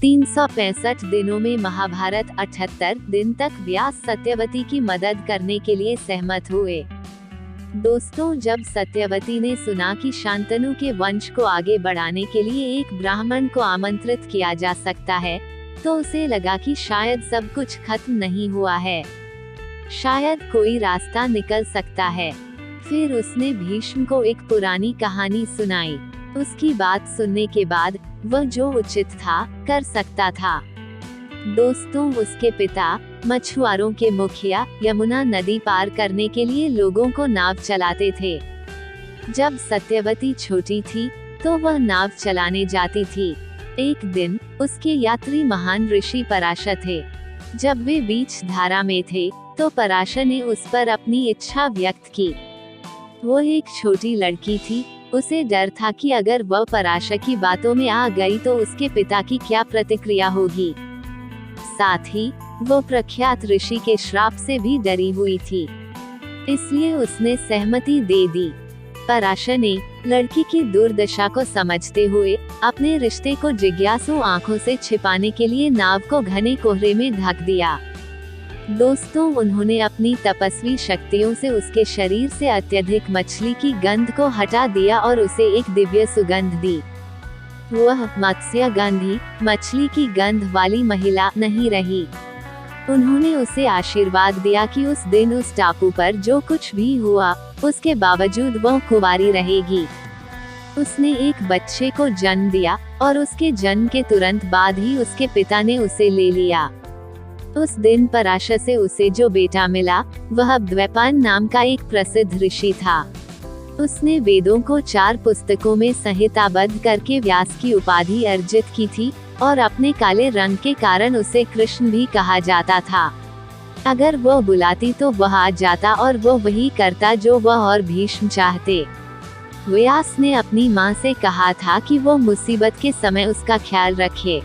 365 दिनों में महाभारत 78 दिन तक व्यास सत्यवती की मदद करने के लिए सहमत हुए। दोस्तों, जब सत्यवती ने सुना कि शांतनु के वंश को आगे बढ़ाने के लिए एक ब्राह्मण को आमंत्रित किया जा सकता है, तो उसे लगा कि शायद सब कुछ खत्म नहीं हुआ है, शायद कोई रास्ता निकल सकता है। फिर उसने भीष्म को एक पुरानी कहानी सुनाई। उसकी बात सुनने के बाद वह जो उचित था कर सकता था। दोस्तों, उसके पिता मछुआरों के मुखिया यमुना नदी पार करने के लिए लोगों को नाव चलाते थे। जब सत्यवती छोटी थी तो वह नाव चलाने जाती थी। एक दिन उसके यात्री महान ऋषि पराशर थे। जब वे बीच धारा में थे तो पराशर ने उस पर अपनी इच्छा व्यक्त की। वो एक छोटी लड़की थी। उसे डर था कि अगर वह पराशर की बातों में आ गई तो उसके पिता की क्या प्रतिक्रिया होगी। साथ ही वो प्रख्यात ऋषि के श्राप से भी डरी हुई थी, इसलिए उसने सहमति दे दी। पराशर ने लड़की की दुर्दशा को समझते हुए अपने रिश्ते को जिज्ञासु आंखों से छिपाने के लिए नाव को घने कोहरे में ढक दिया। दोस्तों, उन्होंने अपनी तपस्वी शक्तियों से उसके शरीर से अत्यधिक मछली की गंध को हटा दिया और उसे एक दिव्य सुगंध दी। वह मत्स्यगंधी मछली की गंध वाली महिला नहीं रही। उन्होंने उसे आशीर्वाद दिया कि उस दिन उस टापू पर जो कुछ भी हुआ, उसके बावजूद वह कुंवारी रहेगी। उसने एक बच्चे को जन्म दिया और उसके जन्म के तुरंत बाद ही उसके पिता ने उसे ले लिया। उस दिन पराशर से उसे जो बेटा मिला वह द्वैपायन नाम का एक प्रसिद्ध ऋषि था। उसने वेदों को 4 पुस्तकों में संहिताबद्ध करके व्यास की उपाधि अर्जित की थी और अपने काले रंग के कारण उसे कृष्ण भी कहा जाता था। अगर वह बुलाती तो वह आ जाता और वह वही करता जो वह और भीष्म चाहते। व्यास ने अपनी माँ से कहा था कि वो मुसीबत के समय उसका ख्याल रखे।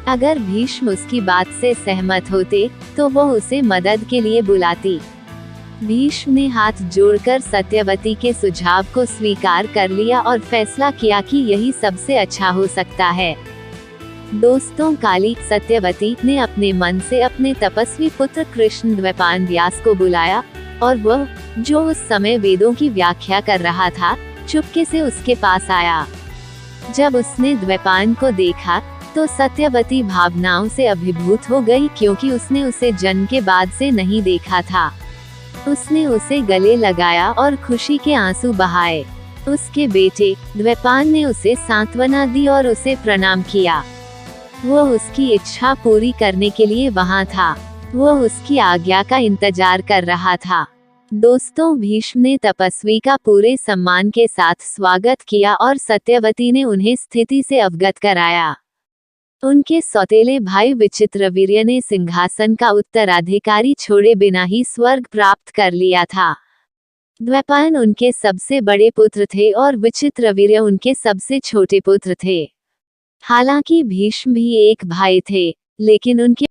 अगर भीष्म उसकी बात से सहमत होते तो वह उसे मदद के लिए बुलाती। भीष्म ने हाथ जोड़कर सत्यवती के सुझाव को स्वीकार कर लिया और फैसला किया कि यही सबसे अच्छा हो सकता है। दोस्तों, काली सत्यवती ने अपने मन से अपने तपस्वी पुत्र कृष्ण द्वैपायन व्यास को बुलाया और वह, जो उस समय वेदों की व्याख्या कर रहा था, चुपके से उसके पास आया। जब उसने द्वैपायन को देखा तो सत्यवती भावनाओं से अभिभूत हो गई, क्योंकि उसने उसे जन्म के बाद से नहीं देखा था। उसने उसे गले लगाया और खुशी के आंसू बहाए। उसके बेटे द्वैपायन ने उसे सांत्वना दी और उसे प्रणाम किया। वो उसकी इच्छा पूरी करने के लिए वहां था। वो उसकी आज्ञा का इंतजार कर रहा था। दोस्तों, भीष्म ने तपस्वी का पूरे सम्मान के साथ स्वागत किया और सत्यवती ने उन्हें स्थिति से अवगत कराया। उनके सौतेले भाई विचित्रवीर्य ने सिंहासन का उत्तराधिकारी छोड़े बिना ही स्वर्ग प्राप्त कर लिया था। द्वैपायन उनके सबसे बड़े पुत्र थे और विचित्रवीर्य उनके सबसे छोटे पुत्र थे। हालांकि भीष्म भी एक भाई थे, लेकिन उनके